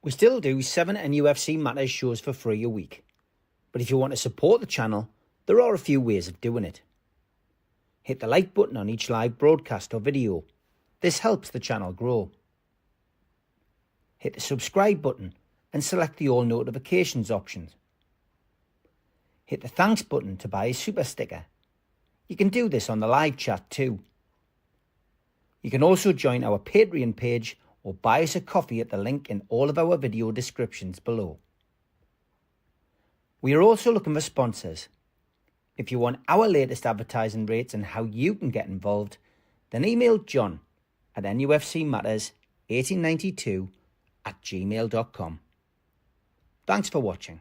We still do 7 NUFC Matters shows for free a week. But if you want to support the channel, there are a few ways of doing it. Hit the like button on each live broadcast or video. This helps the channel grow. Hit the subscribe button and select the all notifications option. Hit the thanks button to buy a super sticker. You can do this on the live chat too. You can also join our Patreon page or buy us a coffee at the link in all of our video descriptions below. We are also looking for sponsors. If you want our latest advertising rates and how you can get involved, then email John at nufcmatters1892@gmail.com. Thanks for watching.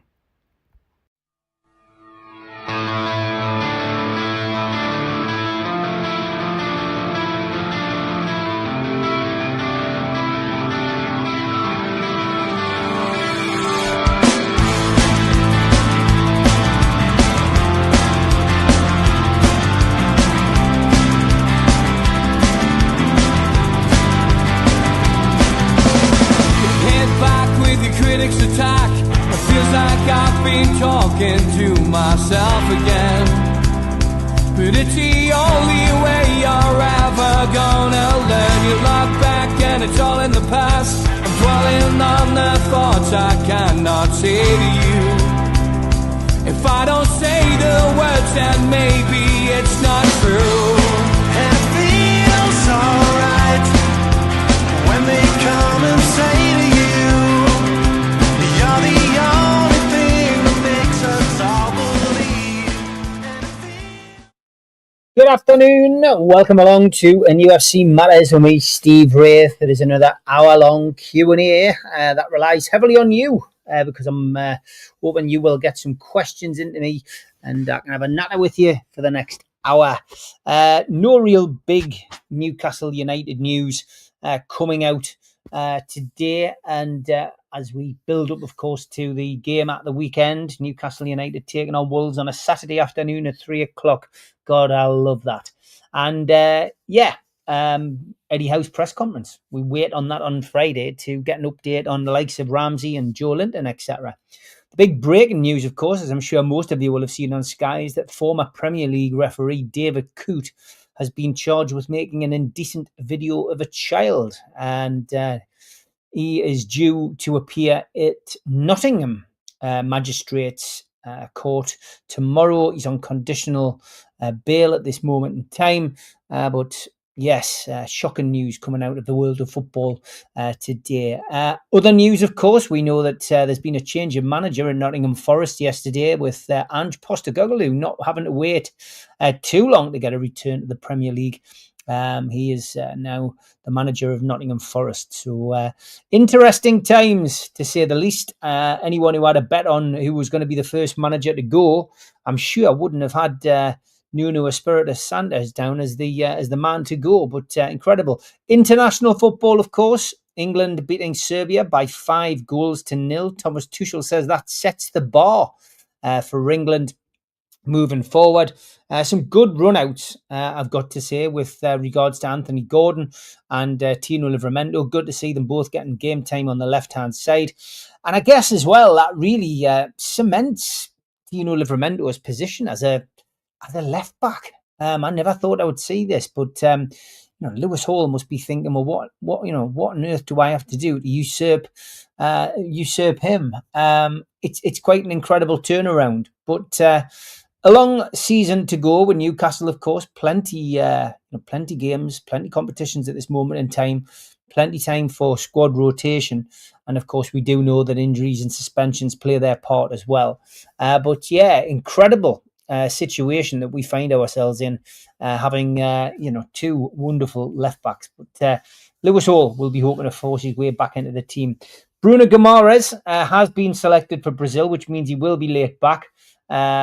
Critics attack. It feels like I've been talking to myself again. But it's the only way you're ever gonna learn. You look back and it's all in the past. I'm dwelling on the thoughts I cannot say to you. If I don't say the words, then maybe it's not true. And it feels alright when they come and say to you, Good afternoon, welcome along to a UFC Matters with me, Steve Wraith. It is another hour-long Q&A that relies heavily on you because I'm hoping you will get some questions into me and I can have a natter with you for the next hour. No real big Newcastle United news coming out today, and as we build up, of course, to the game at the weekend, Newcastle United taking on Wolves on a Saturday afternoon at 3 o'clock. God, I love that. And Eddie Howe's press conference. We wait on that on Friday to get an update on the likes of Ramsey and Joe Linton, etc. The big breaking news, of course, as I'm sure most of you will have seen on Sky, is that former Premier League referee David Coote has been charged with making an indecent video of a child. And he is due to appear at Nottingham Magistrates Court tomorrow. He's on conditional bail at this moment in time. But yes, shocking news coming out of the world of football today. Other news, of course, we know that there's been a change of manager in Nottingham Forest yesterday with Ange Postecoglou not having to wait too long to get a return to the Premier League. He is now the manager of Nottingham Forest. So interesting times, to say the least. Anyone who had a bet on who was going to be the first manager to go, I'm sure wouldn't have had Nuno Espirito Santos down as the man to go. But incredible. International football, of course. England beating Serbia by 5-0. Thomas Tuchel says that sets the bar for England moving forward. Some good run-outs, I've got to say, with regards to Anthony Gordon and Tino Livermento. Good to see them both getting game time on the left-hand side. And I guess as well, that really cements Tino Livermento's position as a left-back. I never thought I would see this, but Lewis Hall must be thinking, well, what on earth do I have to do to usurp him? It's quite an incredible turnaround, but a long season to go with Newcastle, of course. Plenty games, plenty competitions at this moment in time. Plenty time for squad rotation. And of course, we do know that injuries and suspensions play their part as well. But yeah, incredible situation that we find ourselves in, having two wonderful left backs. But Lewis Hall will be hoping to force his way back into the team. Bruno Guimaraes has been selected for Brazil, which means he will be late back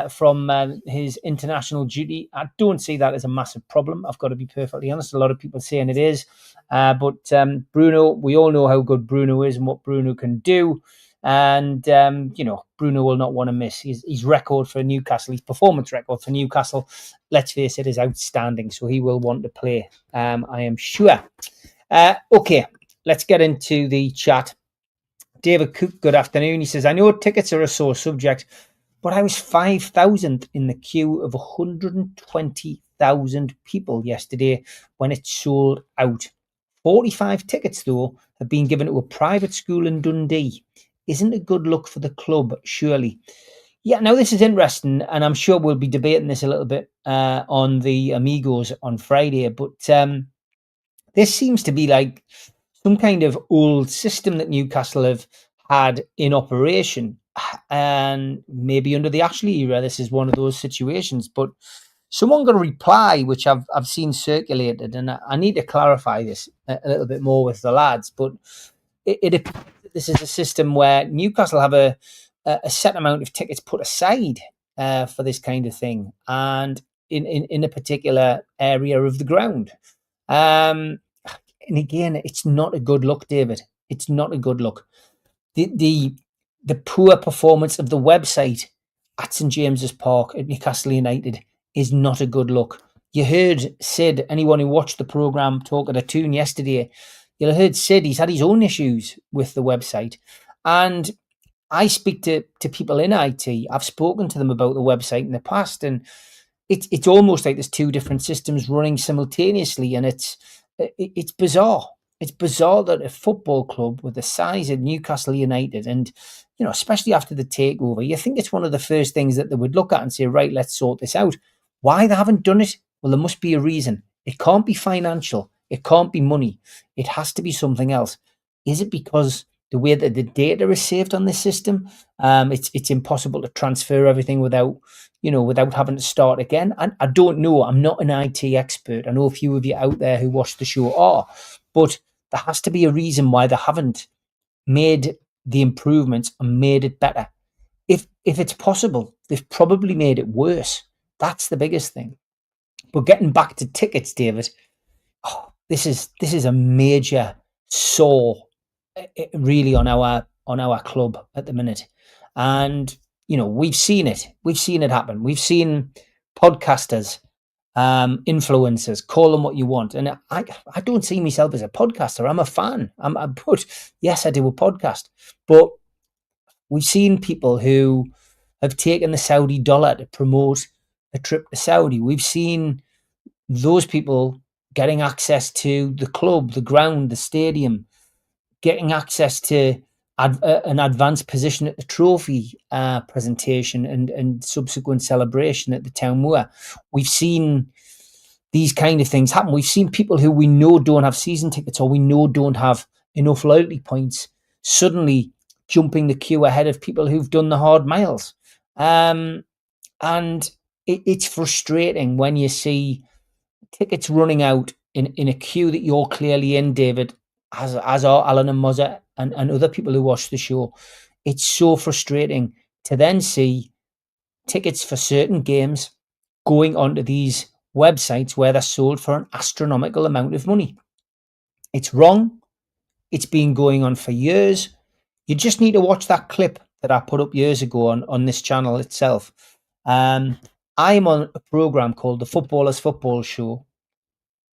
from his international duty. I don't see that as a massive problem, I've got to be perfectly honest. A lot of people saying it is, but Bruno, we all know how good Bruno is and what Bruno can do, and Bruno will not want to miss his record for Newcastle. His performance record for Newcastle, let's face it, is outstanding, so he will want to play, I am sure. Okay, let's get into the chat. David Cook, good afternoon. He says, I know tickets are a sore subject, but I was 5,000 in the queue of 120,000 people yesterday when it sold out. 45 tickets, though, have been given to a private school in Dundee. Isn't a good look for the club, surely. Yeah, now this is interesting, and I'm sure we'll be debating this a little bit on the Amigos on Friday, but this seems to be like some kind of old system that Newcastle have had in operation, and maybe under the Ashley era, this is one of those situations. But someone got a reply which I've seen circulated, and I need to clarify this a little bit more with the lads. But it appears that this is a system where Newcastle have a set amount of tickets put aside for this kind of thing, and in a particular area of the ground. And again, it's not a good look, David. It's not a good look. The poor performance of the website at St James's Park at Newcastle United is not a good look. You heard Sid, anyone who watched the programme Talk at a Tune yesterday, you'll heard Sid, he's had his own issues with the website. And I speak to people in IT. I've spoken to them about the website in the past, and it's almost like there's two different systems running simultaneously, and it's bizarre. It's bizarre that a football club with the size of Newcastle United, and especially after the takeover, you think it's one of the first things that they would look at and say, right, let's sort this out. Why they haven't done it? Well, there must be a reason. It can't be financial. It can't be money. It has to be something else. Is it because the way that the data is saved on this system, it's impossible to transfer everything without having to start again? I don't know. I'm not an IT expert. I know a few of you out there who watch the show are, but there has to be a reason why they haven't made the improvements and made it better. If it's possible, they've probably made it worse. That's the biggest thing. But getting back to tickets, David, this is a major sore really on our club at the minute. And we've seen it happen. We've seen podcasters, influencers, call them what you want, and I don't see myself as a podcaster. I'm a fan. But yes, I do a podcast, but we've seen people who have taken the Saudi dollar to promote a trip to Saudi. We've seen those people getting access to the club, the ground, the stadium, getting access to an advanced position at the trophy presentation and subsequent celebration at the Town Moor. We've seen these kind of things happen. We've seen people who we know don't have season tickets or we know don't have enough loyalty points suddenly jumping the queue ahead of people who've done the hard miles. And it's frustrating when you see tickets running out in a queue that you're clearly in, David, as are Alan and Mozza and other people who watch the show. It's so frustrating to then see tickets for certain games going onto these websites where they're sold for an astronomical amount of money. It's wrong. It's been going on for years. You just need to watch that clip that I put up years ago on this channel itself. I'm on a program called the Footballers Football Show,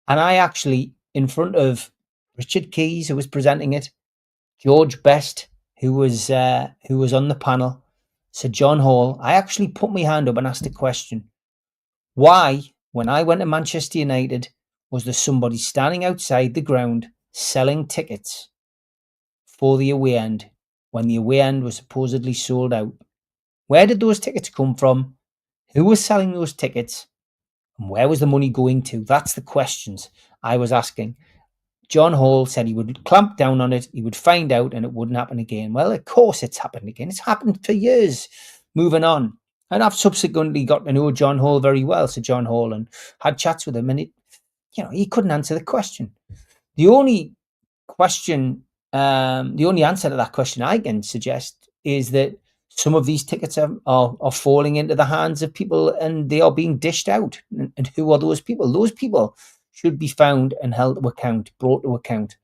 and I actually, in front of Richard Keys, who was presenting it, George Best, who was on the panel, Sir John Hall, I actually put my hand up and asked a question. Why, when I went to Manchester United, was there somebody standing outside the ground selling tickets for the away end when the away end was supposedly sold out? Where did those tickets come from? Who was selling those tickets? And where was the money going to? That's the questions I was asking. John Hall said he would clamp down on it, he would find out, and it wouldn't happen again. Well, of course it's happened again. It's happened for years. Moving on. And I've subsequently got to know John Hall very well, Sir John Hall, and had chats with him, and he couldn't answer the question. The only answer to that question I can suggest is that some of these tickets are falling into the hands of people and they are being dished out. And who are those people? Those people should be found and held to account, brought to account.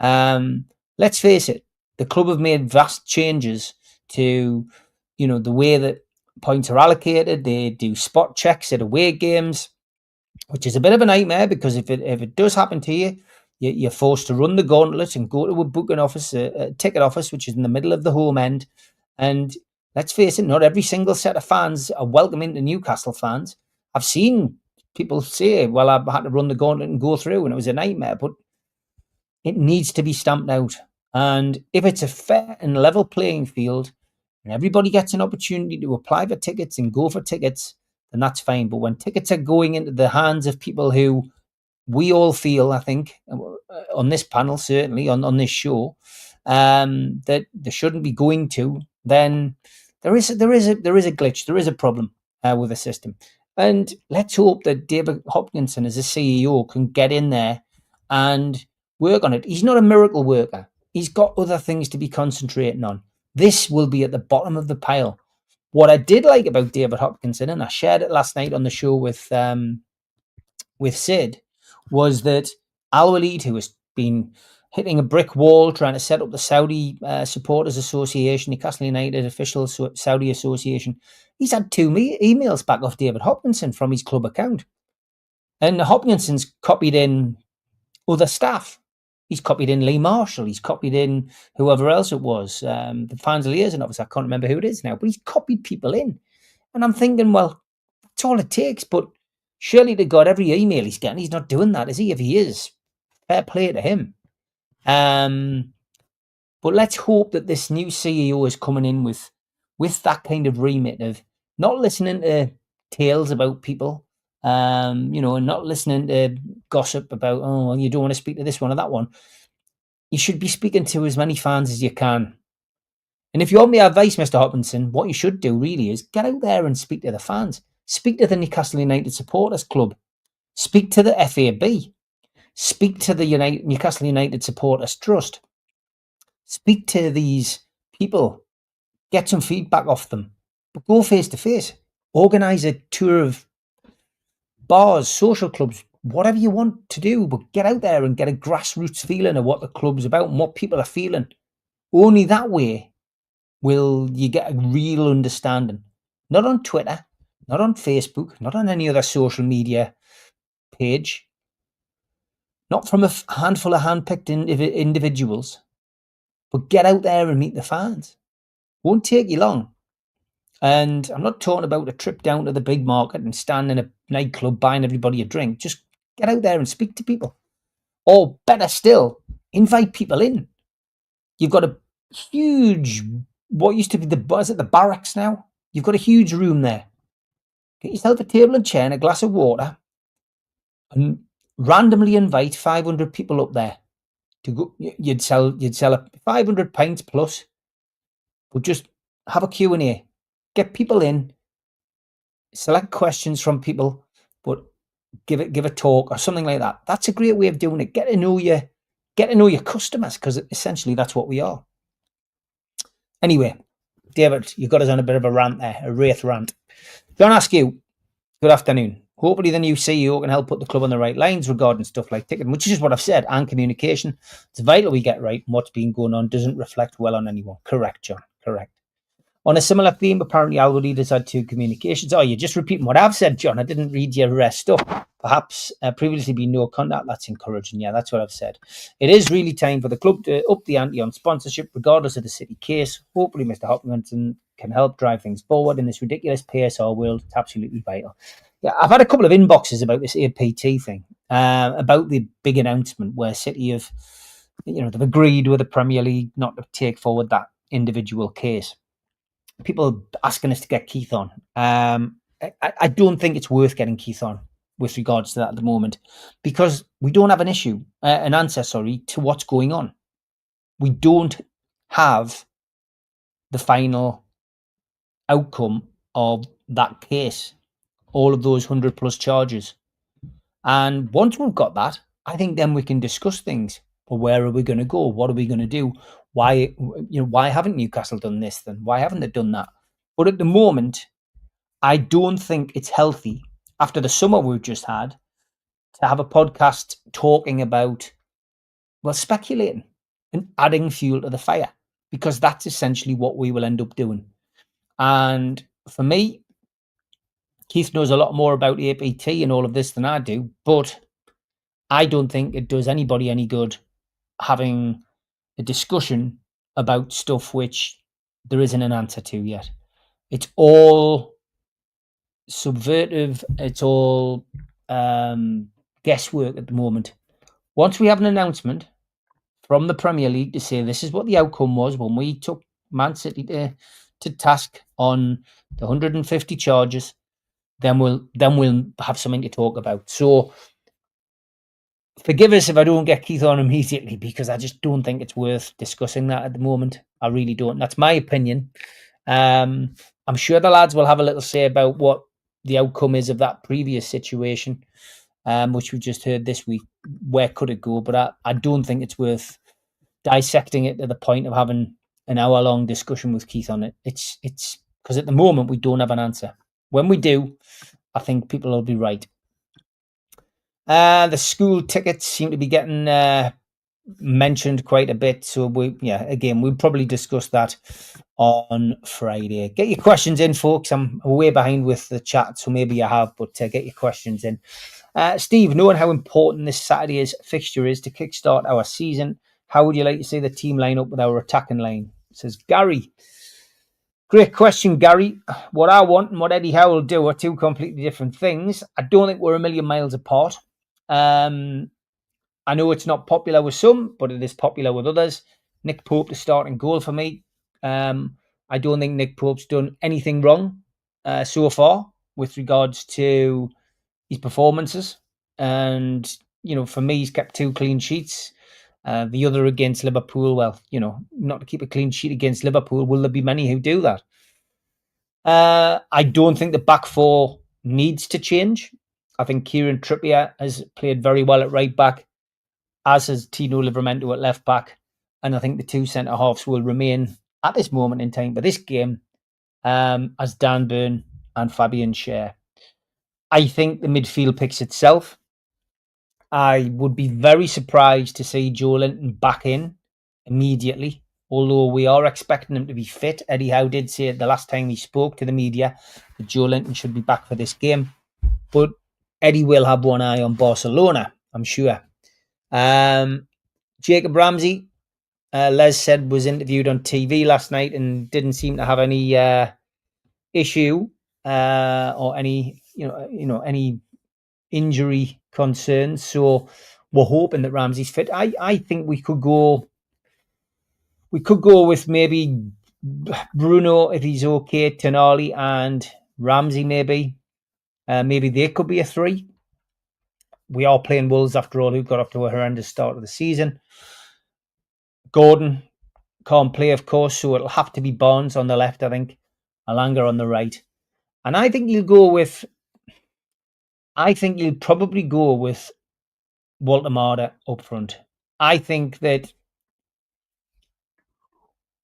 Let's face it, the club have made vast changes to, the way that points are allocated. They do spot checks at away games, which is a bit of a nightmare because if it does happen to you, You're forced to run the gauntlet and go to a booking office, a ticket office, which is in the middle of the home end. And let's face it, not every single set of fans are welcoming to Newcastle fans. I've seen people say, well, I had to run the gauntlet and go through, and it was a nightmare. But it needs to be stamped out. And if it's a fair and level playing field and everybody gets an opportunity to apply for tickets and go for tickets, then that's fine. But when tickets are going into the hands of people who we all feel, I think, on this panel, certainly on this show, that they shouldn't be going to, then there is a glitch, there is a problem with the system. And let's hope that David Hopkinson, as a CEO, can get in there and work on it. He's not a miracle worker. He's got other things to be concentrating on. This will be at the bottom of the pile. What I did like about David Hopkinson, and I shared it last night on the show with Sid, was that Al Walid, who has been hitting a brick wall trying to set up the Saudi Supporters Association, Newcastle United Official Saudi Association, he's had 2 emails back off David Hopkinson from his club account. And Hopkinson's copied in other staff. He's copied in Lee Marshall. He's copied in whoever else it was, the fans liaison officer. I can't remember who it is now, but he's copied people in. And I'm thinking, well, that's all it takes. But surely to God, every email he's getting, he's not doing that, is he? If he is, fair play to him. But let's hope that this new CEO is coming in with that kind of remit of not listening to tales about people, and not listening to gossip about, oh, well, you don't want to speak to this one or that one. You should be speaking to as many fans as you can. And if you want my advice, Mr. Hopkinson, what you should do really is get out there and speak to the fans. Speak to the Newcastle United Supporters Club. Speak to the FAB. Speak to the Newcastle United Supporters Trust. Speak to these people. Get some feedback off them. But go face to face. Organise a tour of bars, social clubs, whatever you want to do, but get out there and get a grassroots feeling of what the club's about and what people are feeling. Only that way will you get a real understanding. Not on Twitter, not on Facebook, not on any other social media page, not from a handful of handpicked individuals, but get out there and meet the fans. Won't take you long. And I'm not talking about a trip down to the big market and stand in a nightclub buying everybody a drink. Just get out there and speak to people. Or better still, invite people in. You've got a huge, what used to be the barracks now? You've got a huge room there. Get yourself a table and chair and a glass of water and randomly invite 500 people up there to go. You'd sell 500 pints plus, but just have a Q&A. Get people in, select questions from people, but give a talk or something like that. That's a great way of doing it. Get to know your customers, because essentially that's what we are. Anyway, David, you got us on a bit of a rant there, a wraith rant. John Askew, good afternoon. Hopefully the new CEO can help put the club on the right lines regarding stuff like ticketing, which is what I've said, and communication. It's vital we get right, and what's been going on doesn't reflect well on anyone. Correct, John, correct. On a similar theme, apparently Al Walid has had 2 communications. Oh, you're just repeating what I've said, John. I didn't read your stuff. Perhaps previously been no contact. That's encouraging. Yeah, that's what I've said. It is really time for the club to up the ante on sponsorship, regardless of the city case. Hopefully Mr. Hopkinson can help drive things forward in this ridiculous PSR world. It's absolutely vital. Yeah, I've had a couple of inboxes about this APT thing, about the big announcement where City have, they've agreed with the Premier League not to take forward that individual case. People asking us to get Keith on. I don't think it's worth getting Keith on with regards to that at the moment, because we don't have an answer to what's going on. We don't have the final outcome of that case, all of those 100 plus charges. And once we've got that, I think then we can discuss things. But where are we going to go? What are we going to do? Why haven't Newcastle done this then? Why haven't they done that? But at the moment, I don't think it's healthy, after the summer we've just had, to have a podcast talking about, speculating and adding fuel to the fire, because that's essentially what we will end up doing. And for me, Keith knows a lot more about APT and all of this than I do, but I don't think it does anybody any good having a discussion about stuff which there isn't an answer to yet. It's all subvertive. It's all guesswork at the moment. Once we have an announcement from the Premier League to say this is what the outcome was when we took Man City to task on the 150 charges, then we'll have something to talk about. So forgive us if I don't get Keith on immediately, because I just don't think it's worth discussing that at the moment. I really don't. That's my opinion. I'm sure the lads will have a little say about what the outcome is of that previous situation, which we just heard this week. Where could it go? But I don't think it's worth dissecting it to the point of having an hour-long discussion with Keith on it. It's because at the moment we don't have an answer. When we do, I think people will be right. The school tickets seem to be getting mentioned quite a bit. So we'll probably discuss that on Friday. Get your questions in, folks. I'm way behind with the chat, so maybe you have, but get your questions in. Steve, knowing how important this Saturday's fixture is to kickstart our season, how would you like to see the team line up with our attacking line? Says Gary. Great question, Gary. What I want and what Eddie Howe will do are two completely different things. I don't think we're a million miles apart. I know it's not popular with some, but it is popular with others. Nick Pope to start in goal for me. I don't think Nick Pope's done anything wrong so far with regards to his performances. And, for me, he's kept 2 clean sheets. The other against Liverpool, well, not to keep a clean sheet against Liverpool, will there be many who do that? I don't think the back four needs to change. I think Kieran Trippier has played very well at right back, as has Tino Livermento at left back. And I think the 2 centre-halves will remain at this moment in time for this game as Dan Burn and Fabian Schär. I think the midfield picks itself. I would be very surprised to see Joelinton back in immediately, although we are expecting him to be fit. Eddie Howe did say the last time he spoke to the media that Joelinton should be back for this game. But Eddie will have one eye on Barcelona, I'm sure. Jacob Ramsey, Les said, was interviewed on TV last night and didn't seem to have any issue or any any injury concerns. So we're hoping that Ramsey's fit. I think we could go with maybe Bruno if he's okay, Tonali and Ramsey maybe. Maybe they could be a 3. We are playing Wolves after all, who got off to a horrendous start of the season. Gordon can't play, of course, so it'll have to be Barnes on the left, I think. Alanga on the right. And I think you'll probably go with Walter Marder up front. I think that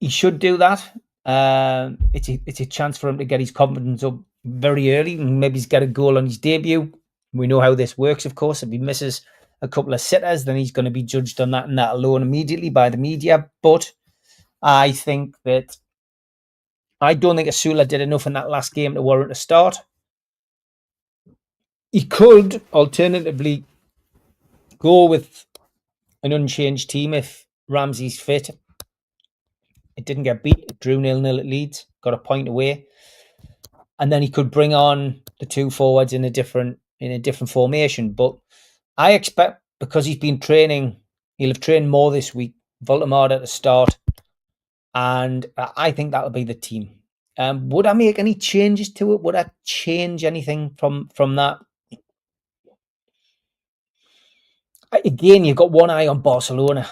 he should do that. It's a chance for him to get his confidence up very early, and maybe he's got a goal on his debut. We know how this works, of course. If he misses a couple of sitters, then he's going to be judged on that and that alone immediately by the media. But I don't think Asula did enough in that last game to warrant a start. He could alternatively go with an unchanged team if Ramsey's fit. It didn't get beat. It drew 0-0 at Leeds, got a point away. And then he could bring on the 2 forwards in a different formation. But I expect, because he's been training, he'll have trained more this week. Voldemort at the start. And I think that'll be the team. Would I make any changes to it? Would I change anything from that? Again, you've got one eye on Barcelona.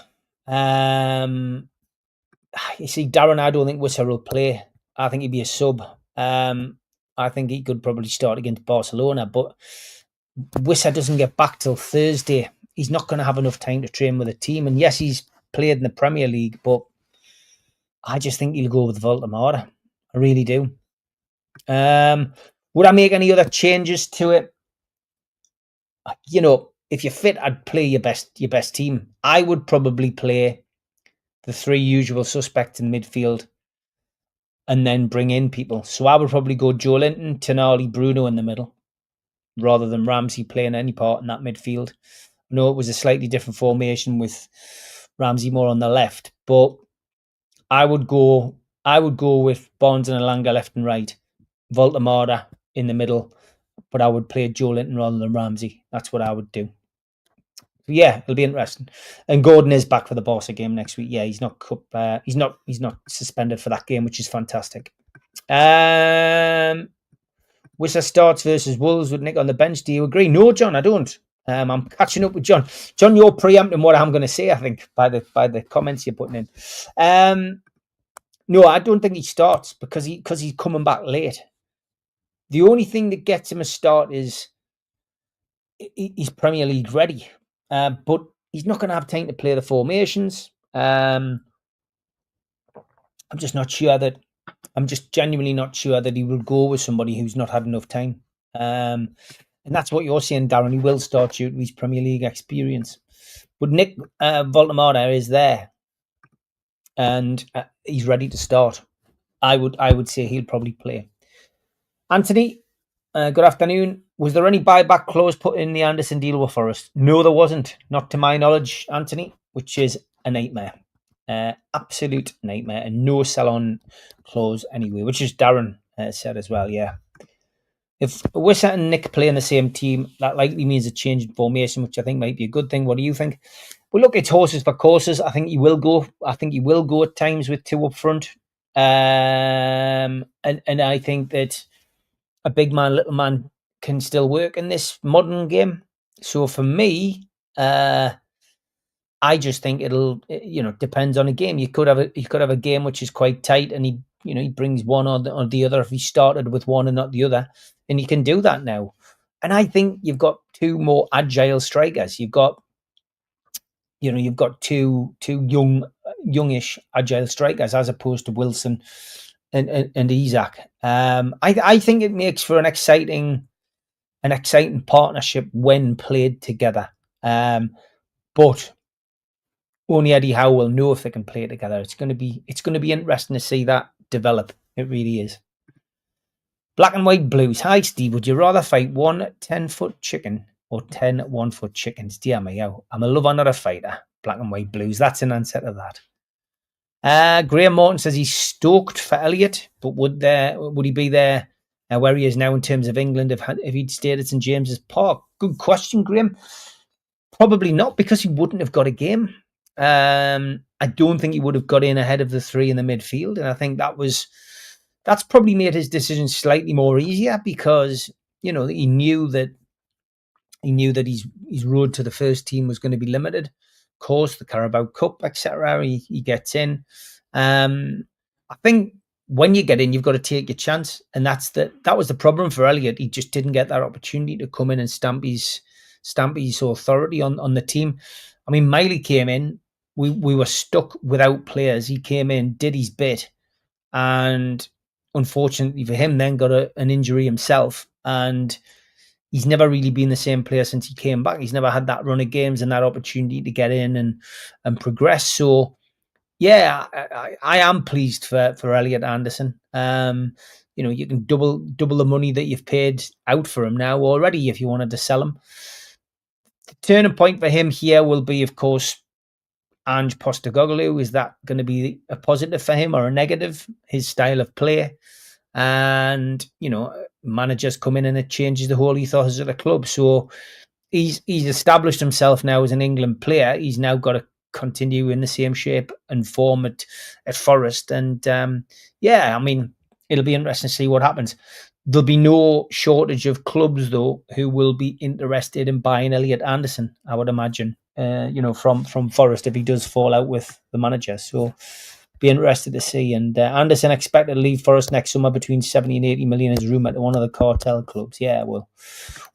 You see, Darren, I don't think Wissa will play. I think he'd be a sub. I think he could probably start against Barcelona, but Wissa doesn't get back till Thursday. He's not going to have enough time to train with the team. And yes, he's played in the Premier League, but I just think he'll go with Voldemort. I really do. Would I make any other changes to it? If you're fit, I'd play your best team. I would probably play the 3 usual suspects in midfield and then bring in people. So I would probably go Joelinton, Tonali, Bruno in the middle, rather than Ramsey playing any part in that midfield. know it was a slightly different formation with Ramsey more on the left, but I would go with Barnes and Alanga left and right, Voltamada in the middle, but I would play Joe Linton rather than Ramsey. That's what I would do. Yeah, it'll be interesting. And Gordon is back for the Barca game next week. Yeah, he's not he's not suspended for that game, which is fantastic. Worcester starts versus Wolves with Nick on the bench. Do you agree? No, John, I don't. I'm catching up with John. John, you're preempting what I'm going to say, I think, by the comments you're putting in. No, I don't think he starts because he's coming back late. The only thing that gets him a start is he's Premier League ready, but he's not going to have time to play the formations. I'm just not sure that. I'm just genuinely not sure that he will go with somebody who's not had enough time. And that's what you're saying, Darren. He will start due to his Premier League experience. But Nick Voltamada is there, and he's ready to start. I would say he'll probably play. Anthony, good afternoon. Was there any buyback clause put in the Anderson deal with Forest? No, there wasn't. Not to my knowledge, Anthony, which is a nightmare. Absolute nightmare. And no sell-on clause anyway, which is Darren said as well, yeah. If Wissa and Nick play in the same team, that likely means a change in formation, which I think might be a good thing. What do you think? Well, look, it's horses for courses. I think he will go. I think he will go at times with two up front. And I think that a big man, little man can still work in this modern game. So for me, I just think it'll, depends on a game. You could have a game which is quite tight, and he brings one or the other if he started with one and not the other, and he can do that now. And I think you've got two more agile strikers. You've got two youngish agile strikers as opposed to Wilson and Isak. I think it makes for an exciting partnership when played together. But only Eddie Howe will know if they can play together. It's going to be interesting to see that develop. It really is. Black and White Blues. Hi, Steve. Would you rather fight one 10-foot chicken or 10 1-foot chickens? Dear me, I'm a lover, not a fighter. Black and White Blues. That's an answer to that. Graham Morton says he's stoked for Elliot, but would he be there where he is now in terms of England if he'd stayed at St James's Park? Good question, Graham. Probably not, because he wouldn't have got a game. I don't think he would have got in ahead of the three in the midfield, and I think that's probably made his decision slightly more easier, because he knew that his road to the first team was going to be limited. Of course, the Carabao Cup, etc. He gets in. I think when you get in, you've got to take your chance, and that was the problem for Elliot. He just didn't get that opportunity to come in and stamp his authority on the team. I mean, Miley came in. We were stuck without players. He came in, did his bit, and unfortunately for him, then got an injury himself, and he's never really been the same player since he came back. He's never had that run of games and that opportunity to get in and progress. So, yeah, I am pleased for Elliot Anderson. You can double the money that you've paid out for him now already if you wanted to sell him. The turning point for him here will be, of course, Ange Postecoglou. Is that going to be a positive for him or a negative? His style of play, and managers come in and it changes the whole ethos of the club. So he's established himself now as an England player. He's now got to continue in the same shape and form at Forest. And I mean, it'll be interesting to see what happens. There'll be no shortage of clubs, though, who will be interested in buying Elliot Anderson, I would imagine, from Forest if he does fall out with the manager. So be interested to see. And Anderson expected to leave Forest next summer between 70 and 80 million is rumoured to one of the cartel clubs. Yeah, well,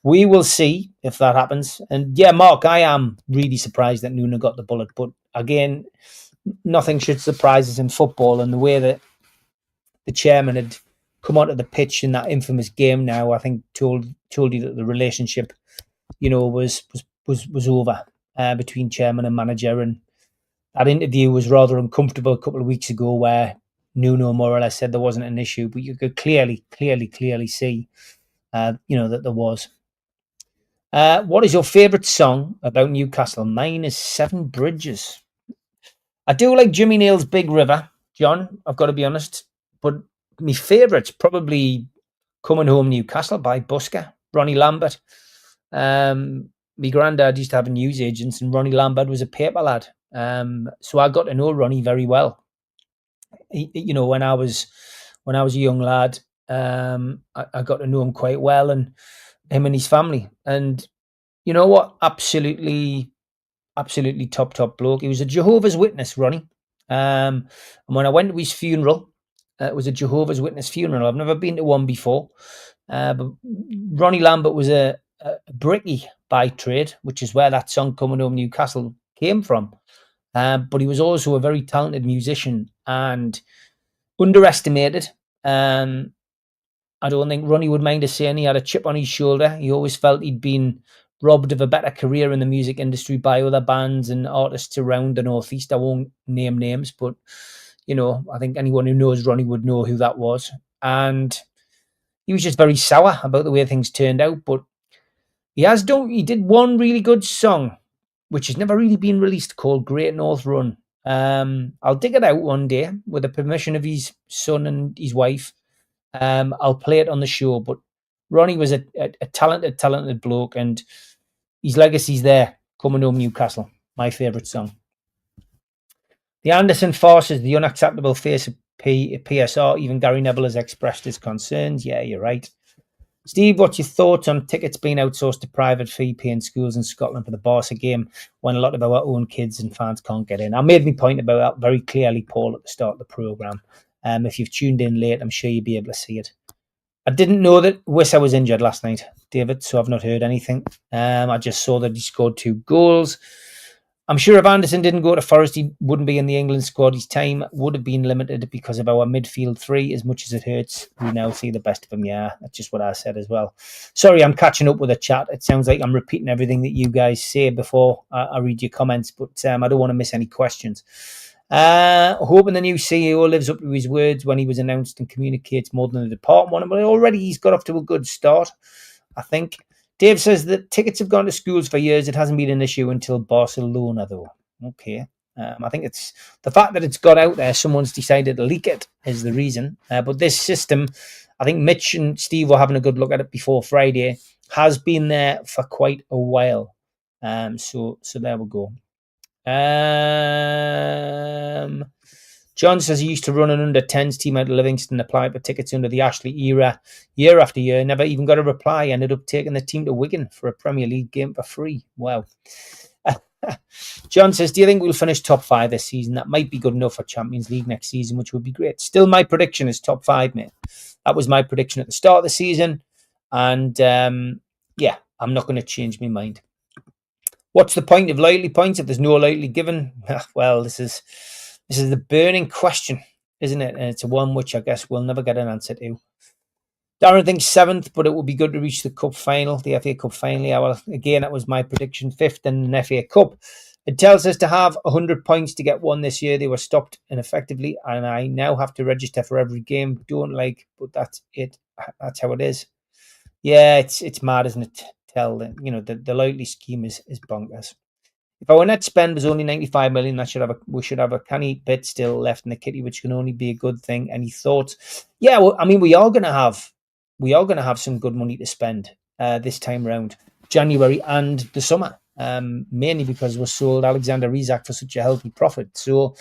we will see if that happens. And yeah, Mark, I am really surprised that Nuno got the bullet. But again, nothing should surprise us in football. And the way that the chairman had come onto the pitch in that infamous game now, I think told you that the relationship, was over between chairman and manager. And that interview was rather uncomfortable a couple of weeks ago, where Nuno more or less said there wasn't an issue, but you could clearly see, that there was. What is your favourite song about Newcastle? Mine is Seven Bridges. I do like Jimmy Nail's Big River, John, I've got to be honest. But my favourite's probably Coming Home Newcastle by Busker, Ronnie Lambert. My granddad used to have a newsagents, and Ronnie Lambert was a paper lad. So I got to know Ronnie very well. When I was a young lad, I got to know him quite well, and him and his family. And you know what? Absolutely top bloke. He was a Jehovah's Witness, Ronnie. And when I went to his funeral, it was a Jehovah's Witness funeral. I've never been to one before. But Ronnie Lambert was a brickie by trade, which is where that song Coming Home Newcastle came from. But he was also a very talented musician and underestimated. I don't think Ronnie would mind us saying he had a chip on his shoulder. He always felt he'd been robbed of a better career in the music industry by other bands and artists around the Northeast. I won't name names, but I think anyone who knows Ronnie would know who that was. And he was just very sour about the way things turned out. But he did one really good song, which has never really been released, called Great North Run. I'll dig it out one day with the permission of his son and his wife. I'll play it on the show. But Ronnie was a talented bloke, and his legacy's there. Coming Home Newcastle, my favourite song. The Anderson farce is the unacceptable face of PSR. Even Gary Neville has expressed his concerns. Yeah, you're right. Steve, what's your thoughts on tickets being outsourced to private fee-paying schools in Scotland for the Barca game when a lot of our own kids and fans can't get in? I made my point about that very clearly, Paul, at the start of the programme. If you've tuned in late, I'm sure you'll be able to see it. I didn't know that Wissa was injured last night, David, so I've not heard anything. I just saw that he scored 2 goals. I'm sure if Anderson didn't go to Forest, he wouldn't be in the England squad. His time would have been limited because of our midfield 3. As much as it hurts, we now see the best of him. Yeah, that's just what I said as well. Sorry, I'm catching up with the chat. It sounds like I'm repeating everything that you guys say before I read your comments, but I don't want to miss any questions. Hoping the new CEO lives up to his words when he was announced and communicates more than the department. But already he's got off to a good start, I think. Dave says that tickets have gone to schools for years. It hasn't been an issue until Barcelona, though. Okay. I think it's the fact that it's got out there, someone's decided to leak it is the reason. But this system, I think Mitch and Steve were having a good look at it before Friday, has been there for quite a while. So there we go. John says he used to run an under-10s team out of Livingston, applied for tickets under the Ashley era year after year, never even got a reply, ended up taking the team to Wigan for a Premier League game for free. Wow. John says, do you think we'll finish top 5 this season? That might be good enough for Champions League next season, which would be great. Still, my prediction is top 5, mate. That was my prediction at the start of the season. And yeah, I'm not going to change my mind. What's the point of loyalty points if there's no loyalty given? Well, this is the burning question, isn't it? And it's one which I guess we'll never get an answer to. Darren thinks 7th, but it would be good to reach the cup final, the FA Cup final. Well, again, that was my prediction, 5th in an FA Cup. It tells us to have 100 points to get one this year. They were stopped ineffectively, and I now have to register for every game. Don't like, but that's it. That's how it is. Yeah, it's mad, isn't it? The loyalty scheme is bonkers. If our net spend was only 95 million, we should have a canny bit still left in the kitty, which can only be a good thing. Any thoughts? Yeah, well, I mean, we are going to have some good money to spend this time around, January and the summer, mainly because we sold Alexander Isak for such a healthy profit. So,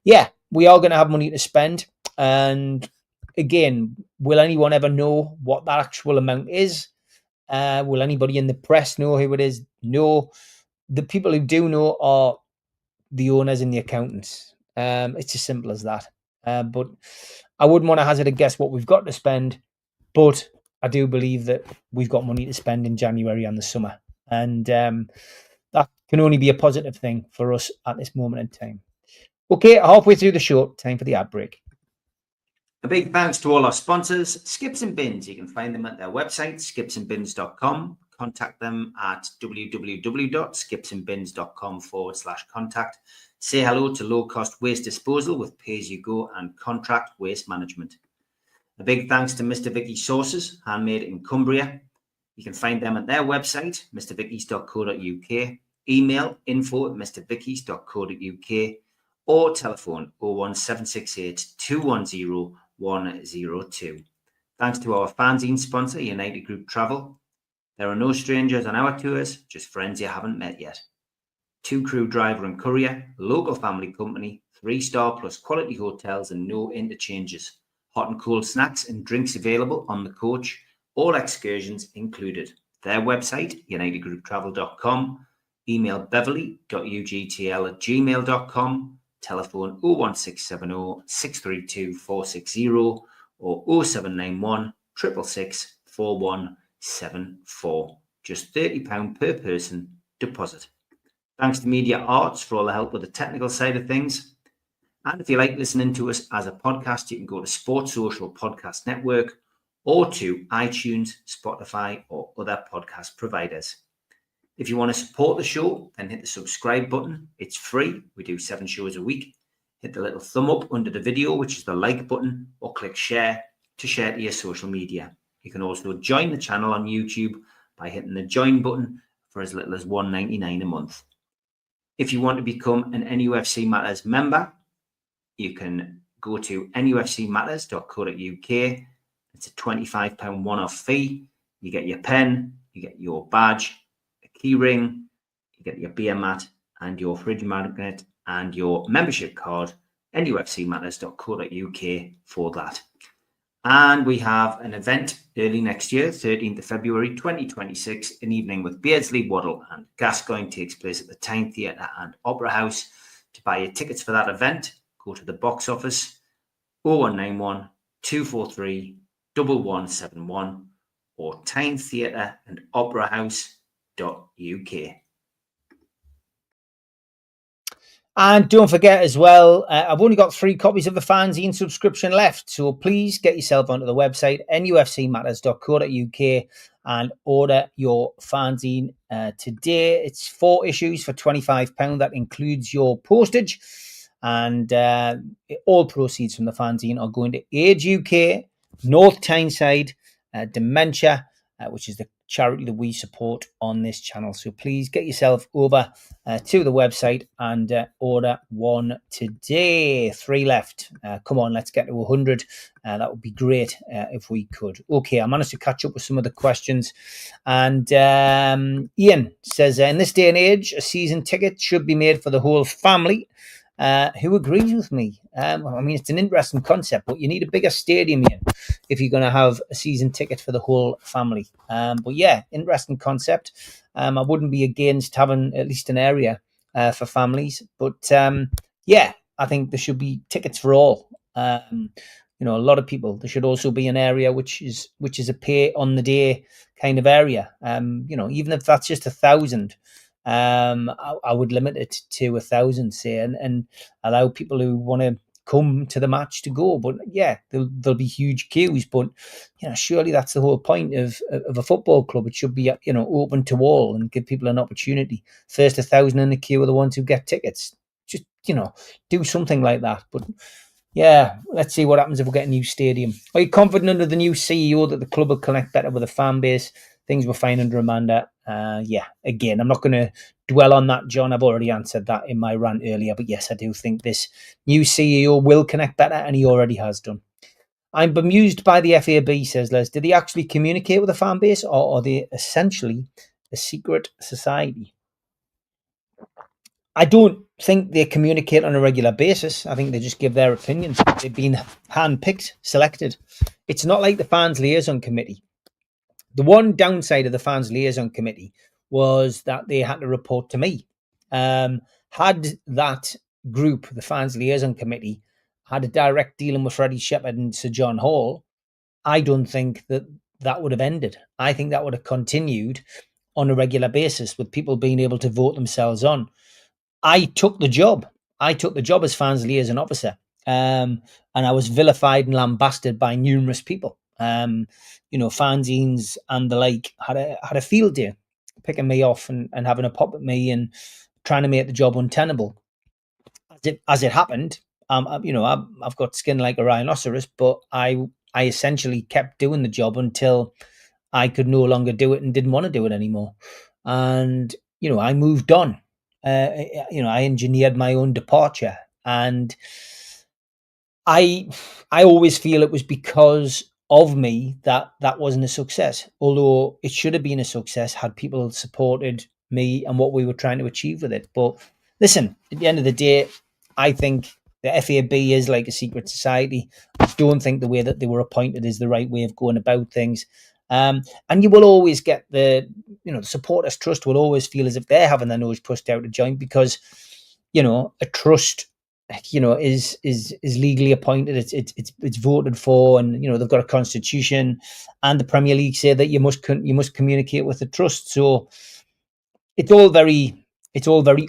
yeah, we are going to have money to spend. And again, will anyone ever know what that actual amount is? Will anybody in the press know who it is? No. The people who do know are the owners and the accountants. It's as simple as that. But I wouldn't want to hazard a guess what we've got to spend, but I do believe that we've got money to spend in January and the summer. And that can only be a positive thing for us at this moment in time. Okay, halfway through the show, time for the ad break. A big thanks to all our sponsors, Skips and Bins. You can find them at their website, skipsandbins.com. Contact them at www.skipsandbins.com/contact. Say hello to low-cost waste disposal with pay-as-you-go and contract waste management. A big thanks to Mr. Vicky Sauces, handmade in Cumbria. You can find them at their website, mrvickies.co.uk, email info@mrvickies.co.uk, or telephone 01768 210 102. Thanks to our fanzine sponsor, United Group Travel. There are no strangers on our tours, just friends you haven't met yet. 2-crew driver and courier, local family company, 3-star plus quality hotels and no interchanges. Hot and cold snacks and drinks available on the coach, all excursions included. Their website, unitedgrouptravel.com, email beverly.ugtl@gmail.com, telephone 01670 632 460 or 0791 666 4174. Just £30 per person deposit. Thanks to Media Arts for all the help with the technical side of things. And if you like listening to us as a podcast, you can go to Sports Social Podcast Network or to iTunes, Spotify, or other podcast providers. If you want to support the show, then hit the subscribe button. It's free. We do 7 shows a week. Hit the little thumb up under the video, which is the like button, or click share to share to your social media. You can also join the channel on YouTube by hitting the join button for as little as $1.99 a month. If you want to become an NUFC Matters member, you can go to nufcmatterspodcast.co.uk. It's a £25 one-off fee. You get your pen, you get your badge, a key ring, you get your beer mat and your fridge magnet and your membership card, nufcmatterspodcast.co.uk for that. And we have an event early next year, 13th of February 2026, an evening with Beardsley, Waddle and Gascoigne takes place at the Tyne Theatre and Opera House. To buy your tickets for that event, go to the box office 0191 243 1171 or Tyne Theatre and Opera House.uk. And don't forget as well, I've only got 3 copies of the fanzine subscription left, so please get yourself onto the website, nufcmatters.co.uk, and order your fanzine today. It's 4 issues for £25. That includes your postage, and all proceeds from the fanzine are going to Age UK, North Tyneside, Dementia, which is the charity that we support on this channel. So please get yourself over to the website and order one today. 3 left. Come on, let's get to 100. That would be great if we could. Okay, I managed to catch up with some of the questions. And Ian says, in this day and age, a season ticket should be made for the whole family. Who agrees with me? I mean, it's an interesting concept, but you need a bigger stadium here if you're going to have a season ticket for the whole family. But yeah, interesting concept. I wouldn't be against having at least an area for families. But yeah, I think there should be tickets for all. A lot of people. There should also be an area which is a pay on the day kind of area. Even if that's just 1,000. I would limit it to 1,000, say, and allow people who want to come to the match to go. But yeah, there'll be huge queues. But surely that's the whole point of a football club. It should be open to all and give people an opportunity. First 1,000 in the queue are the ones who get tickets. Just do something like that. But yeah, let's see what happens if we get a new stadium. Are you confident under the new CEO that the club will connect better with the fan base? Things were fine under Amanda. Again, I'm not going to dwell on that, John. I've already answered that in my rant earlier. But yes, I do think this new CEO will connect better, and he already has done. I'm bemused by the FAB, says Les. Did they actually communicate with the fan base, or are they essentially a secret society? I don't think they communicate on a regular basis. I think they just give their opinions. They've been handpicked, selected. It's not like the fans liaison committee. The one downside of the fans liaison committee was that they had to report to me. Had that group, the fans liaison committee, had a direct dealing with Freddie Shepherd and Sir John Hall, I don't think that would have ended. I think that would have continued on a regular basis with people being able to vote themselves on. I took the job. As fans liaison officer, and I was vilified and lambasted by numerous people. Fanzines and the like had a field day picking me off and having a pop at me and trying to make the job untenable. As it happened, I've got skin like a rhinoceros, but I essentially kept doing the job until I could no longer do it and didn't want to do it anymore. And, I moved on. I engineered my own departure. And I always feel it was because of me that that wasn't a success. Although it should have been a success had people supported me and what we were trying to achieve with it. But listen, at the end of the day, I think the FAB is like a secret society. I don't think the way that they were appointed is the right way of going about things. And you will always get the supporters trust will always feel as if they're having their nose pushed out of joint because, a trust is legally appointed. It's voted for, and they've got a constitution, and the Premier League say that you must communicate with the trust. So it's all very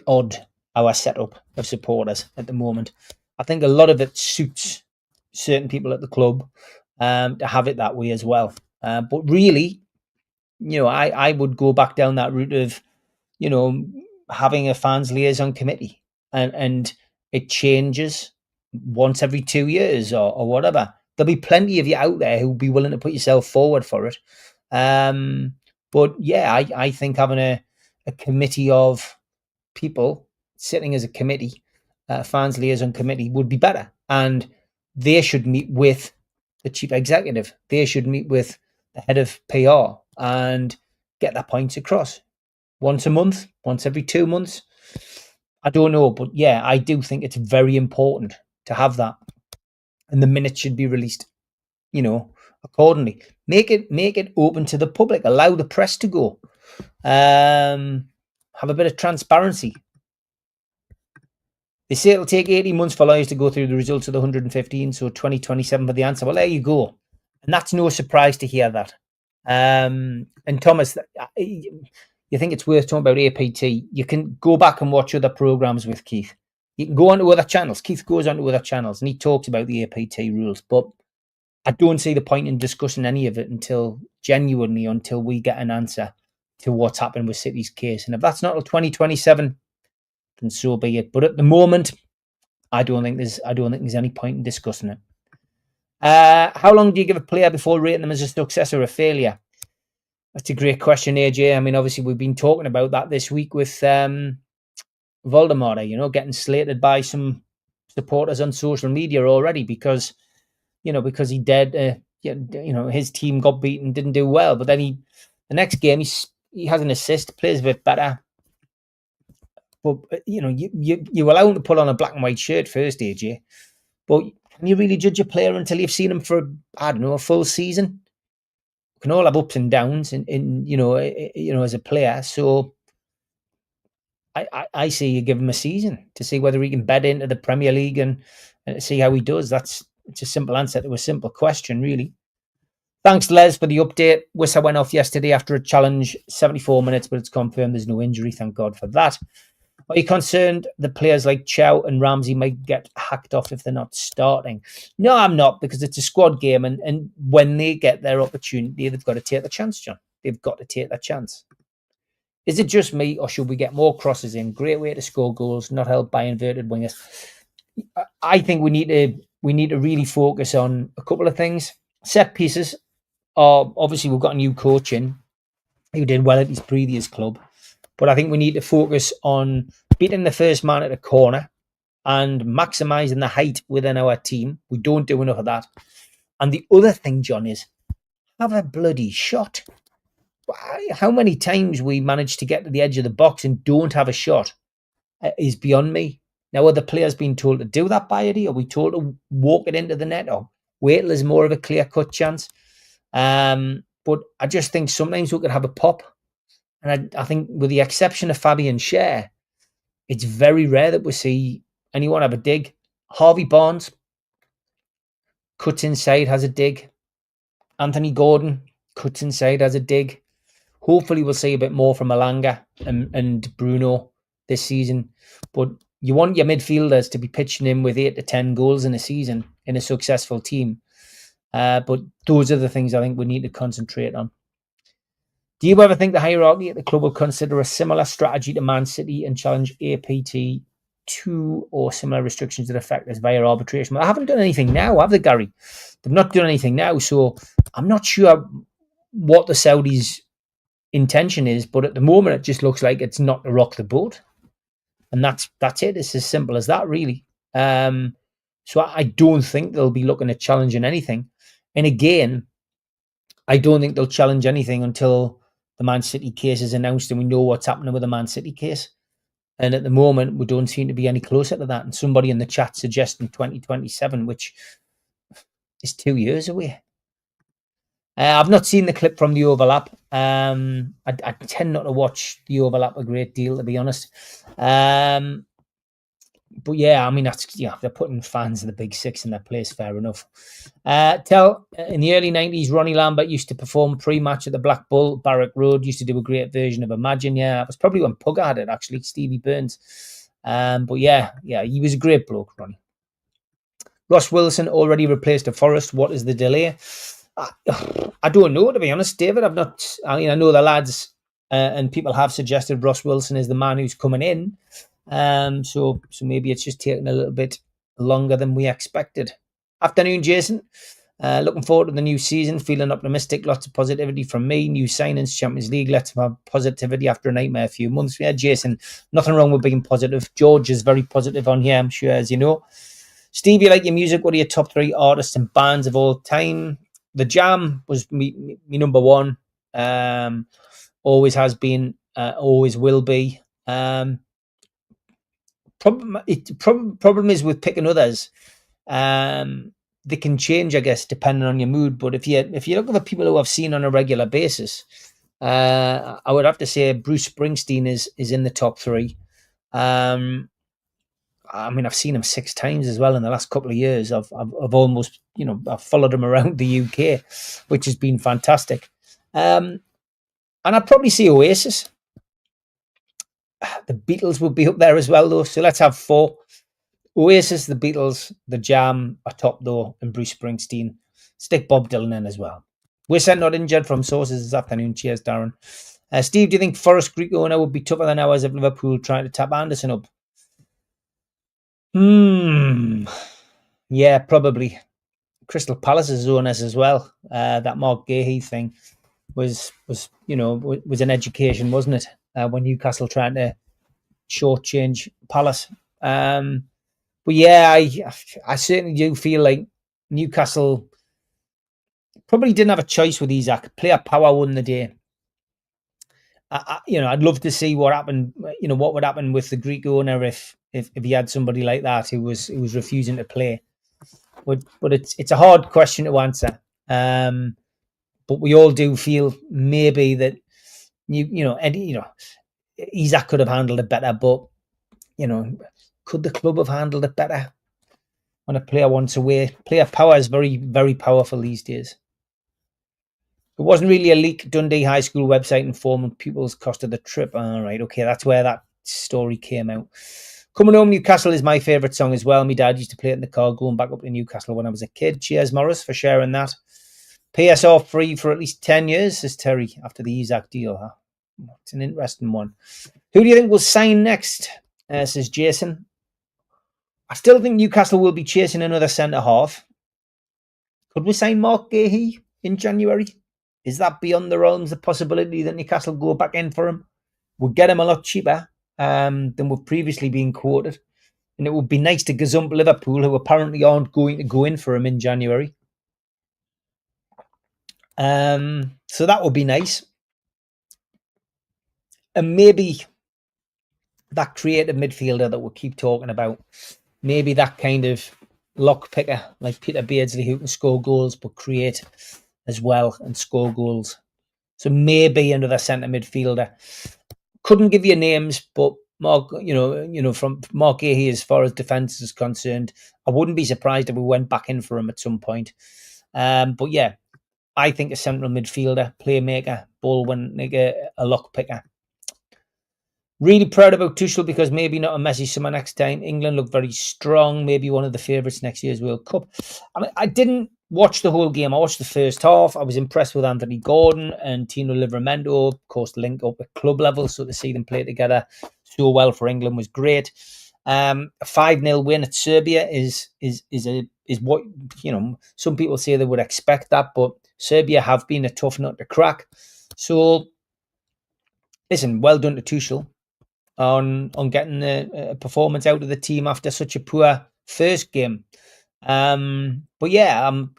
odd, our setup of supporters at the moment. I think a lot of it suits certain people at the club to have it that way as well. But really, I would go back down that route of having a fans liaison committee, and it changes once every 2 years or whatever. There'll be plenty of you out there who'll be willing to put yourself forward for it. But yeah, I think having a committee of people sitting as a committee, fans liaison committee, would be better. And they should meet with the chief executive. They should meet with the head of PR and get their points across once a month, once every 2 months. I don't know, but yeah, I do think it's very important to have that, and the minutes should be released, accordingly. Make it open to the public. Allow the press to go. Have a bit of transparency. They say it'll take 18 months for lawyers to go through the results of the 115, so 2027 for the answer. Well, there you go. And that's no surprise to hear that. And Thomas, you think it's worth talking about APT? You can go back and watch other programs with Keith. You can go onto other channels. Keith goes onto other channels and he talks about the APT rules. But I don't see the point in discussing any of it until we get an answer to what's happened with City's case. And if that's not till 2027, then so be it. But at the moment, I don't think there's any point in discussing it. How long do you give a player before rating them as a success or a failure? That's a great question, AJ. I mean, obviously, we've been talking about that this week with Voldemort, getting slated by some supporters on social media already because he did, his team got beaten, didn't do well. But then the next game, he has an assist, plays a bit better. But, you allow him to put on a black and white shirt first, AJ. But can you really judge a player until you've seen him for, a full season? We can all have ups and downs as a player. So I say you give him a season to see whether he can bed into the Premier League and see how he does. It's a simple answer to a simple question, really. Thanks, Les, for the update. Wissa went off yesterday after a challenge, 74 minutes, but it's confirmed there's no injury. Thank God for that. Are you concerned that players like Chow and Ramsey might get hacked off if they're not starting? No, I'm not, because it's a squad game, and when they get their opportunity, they've got to take the chance, John. They've got to take that chance. Is it just me, or should we get more crosses in? Great way to score goals, not helped by inverted wingers. I think we need to really focus on a couple of things. Set pieces are, obviously, we've got a new coach in who did well at his previous club. But I think we need to focus on beating the first man at a corner and maximising the height within our team. We don't do enough of that. And the other thing, John, is have a bloody shot. How many times we manage to get to the edge of the box and don't have a shot is beyond me. Now, are the players being told to do that by Eddie? Are we told to walk it into the net or wait till there's more of a clear-cut chance? But I just think sometimes we could have a pop. And I think with the exception of Fabian Schär, it's very rare that we see anyone have a dig. Harvey Barnes cuts inside, has a dig. Anthony Gordon cuts inside, has a dig. Hopefully we'll see a bit more from Alanga and Bruno this season. But you want your midfielders to be pitching in with 8 to 10 goals in a season in a successful team. But those are the things I think we need to concentrate on. Do you ever think the hierarchy at the club will consider a similar strategy to Man City and challenge APT 2 or similar restrictions that affect us via arbitration? Well, I haven't done anything now, have they, Gary? They've not done anything now, so I'm not sure what the Saudis' intention is, but at the moment it just looks like it's not to rock the boat, and that's it. It's as simple as that, really. So I don't think they'll be looking at challenging anything. And again, I don't think they'll challenge anything until the Man City case is announced and we know what's happening with the Man City case. And at the moment, we don't seem to be any closer to that. And somebody in the chat suggesting 2027, which is 2 years away. I've not seen the clip from the overlap. I tend not to watch the overlap a great deal, to be honest. But yeah, I mean, they're putting fans in the big six in their place, fair enough. In the early 90s, Ronnie Lambert used to perform pre-match at the Black Bull, Barrack Road, used to do a great version of Imagine. Yeah, it was probably when Pugger had it, actually, Stevie Burns. But yeah, he was a great bloke, Ronnie. Ross Wilson already replaced a Forrest. What is the delay? I don't know, to be honest, David. I know the lads and people have suggested Ross Wilson is the man who's coming in. So maybe it's just taking a little bit longer than we expected. Afternoon, Jason. Looking forward to the new season. Feeling optimistic. Lots of positivity from me. New signings, Champions League. Let's have positivity after a nightmare few months. Yeah, Jason, nothing wrong with being positive. George is very positive on here, I'm sure, as you know. Steve, you like your music? What are your top 3 artists and bands of all time? The Jam was me number 1. Always has been. Always will be. Problem is with picking others. They can change, I guess, depending on your mood. But if you look at the people who I've seen on a regular basis, I would have to say Bruce Springsteen is in the top 3. I mean, I've seen him 6 times as well in the last couple of years. I've almost, I've followed him around the UK, which has been fantastic. And I'd probably see Oasis. The Beatles would be up there as well, though. So let's have 4. Oasis, the Beatles, the Jam are top, though, and Bruce Springsteen. Stick Bob Dylan in as well. We're sent not injured from sources this afternoon. Cheers, Darren. Steve, do you think Forest Greek owner would be tougher than ours if Liverpool trying to tap Anderson up? Yeah, probably. Crystal Palace's owners as well. That Mark Guehi thing was an education, wasn't it? When Newcastle trying to shortchange Palace. But yeah, I certainly do feel like Newcastle probably didn't have a choice with Isaac. Player power won the day. I'd love to see what happened. What would happen with the Greek owner if he had somebody like that who was refusing to play. But it's a hard question to answer. But we all do feel maybe that Isaac could have handled it better. But could the club have handled it better? When a player wants away, player power is very, very powerful these days. It wasn't really a leak. Dundee High School website informed pupils cost of the trip. All right, okay, that's where that story came out. Coming Home Newcastle is my favourite song as well. My dad used to play it in the car going back up to Newcastle when I was a kid. Cheers, Morris, for sharing that. PSR free for at least 10 years, says Terry, after the Isaac deal. Huh? It's an interesting one. Who do you think will sign next, says Jason? I still think Newcastle will be chasing another centre-half. Could we sign Mark Guehi in January? Is that beyond the realms of possibility that Newcastle go back in for him? We'll get him a lot cheaper than we've previously been quoted. And it would be nice to gazump Liverpool, who apparently aren't going to go in for him in January. So that would be nice. And maybe that creative midfielder that we'll keep talking about, maybe that kind of lock picker like Peter Beardsley who can score goals but create as well and score goals. So maybe another centre midfielder. Couldn't give you names, but Mark, from Mark Guehi, as far as defence is concerned, I wouldn't be surprised if we went back in for him at some point. But yeah, I think a central midfielder, playmaker, ball winner, a lock picker. Really proud about Tuchel because maybe not a messy summer next time. England look very strong. Maybe one of the favourites next year's World Cup. I mean, I didn't watch the whole game. I watched the first half. I was impressed with Anthony Gordon and Tino Livermento. Of course, link up at club level. So to see them play together so well for England was great. A 5-0 win at Serbia is what, some people say they would expect that, but Serbia have been a tough nut to crack. So listen, well done to Tuchel on getting a performance out of the team after such a poor first game. But yeah, I'm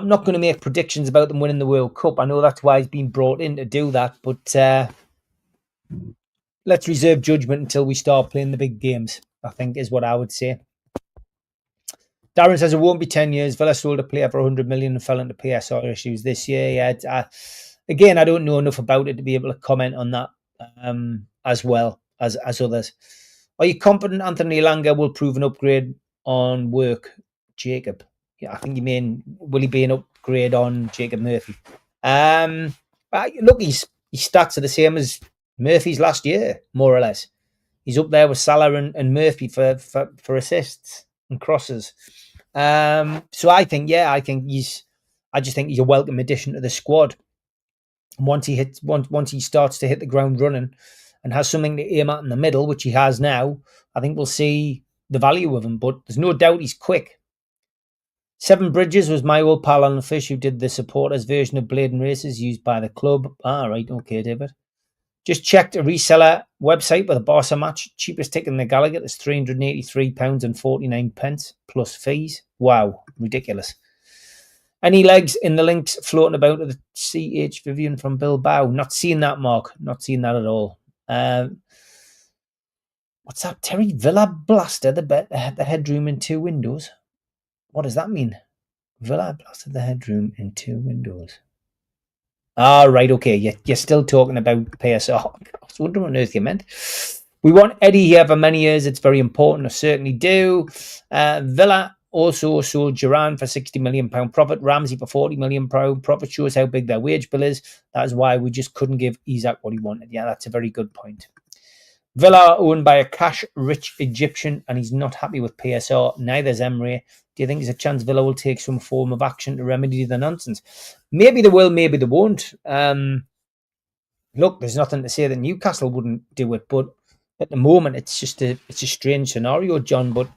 not going to make predictions about them winning the World Cup. I know that's why he's been brought in to do that, but let's reserve judgment until we start playing the big games, I think is what I would say. Darren says it won't be 10 years. Villa sold a player for 100 million and fell into PSR issues this year. Yeah, again, I don't know enough about it to be able to comment on that as well as others. Are you confident Anthony Elanga will prove an upgrade on work, Jacob? Yeah, I think you mean, will he be an upgrade on Jacob Murphy? Look, his stats are the same as Murphy's last year, more or less. He's up there with Salah and Murphy for assists and crosses. So I think just think he's a welcome addition to the squad. Once he starts to hit the ground running and has something to aim at in the middle, which he has now, I think we'll see the value of him. But there's no doubt he's quick. Seven Bridges was my old pal on the fish who did the supporters version of Blade and Races used by the club. Right, okay, David. Just checked a reseller website with a Barca match. Cheapest ticket in the Gallagher is £383.49 plus fees. Wow, ridiculous. Any legs in the links floating about to the CH Vivian from Bilbao? Not seeing that, Mark. Not seeing that at all. What's that? Terry Villa blasted the headroom in 2 windows. What does that mean? Villa blasted the headroom in 2 windows. Right, okay. You're still talking about PSR. I was wondering what on earth you meant. We want Eddie here for many years. It's very important. I certainly do. Villa also sold Duran for £60 million profit. Ramsey for £40 million profit. Shows how big their wage bill is. That is why we just couldn't give Isaac what he wanted. Yeah, that's a very good point. Villa owned by a cash-rich Egyptian, and he's not happy with PSR. Neither is Emre. Do you think there's a chance Villa will take some form of action to remedy the nonsense? Maybe they will, maybe they won't. Look, there's nothing to say that Newcastle wouldn't do it, but at the moment it's a strange scenario, John. But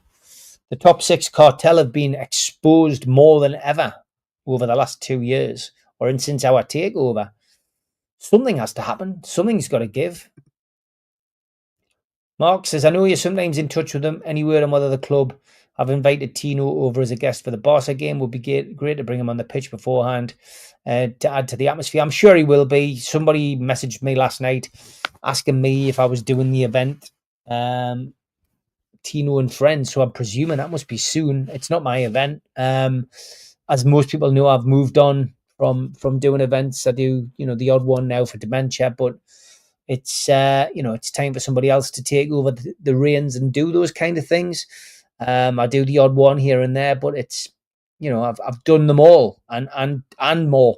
the top 6 cartel have been exposed more than ever over the last 2 years, or since our takeover. Something has to happen. Something's got to give. Mark says, I know you're sometimes in touch with them. Any word on whether the club have invited Tino over as a guest for the Barca game? Would be great to bring him on the pitch beforehand to add to the atmosphere. I'm sure he will be. Somebody messaged me last night asking me if I was doing the event, Tino and Friends. So I'm presuming that must be soon. It's not my event. As most people know, I've moved on from doing events. I do, the odd one now for dementia, but it's it's time for somebody else to take over the reins and do those kind of things. I do the odd one here and there, but it's I've done them all and more.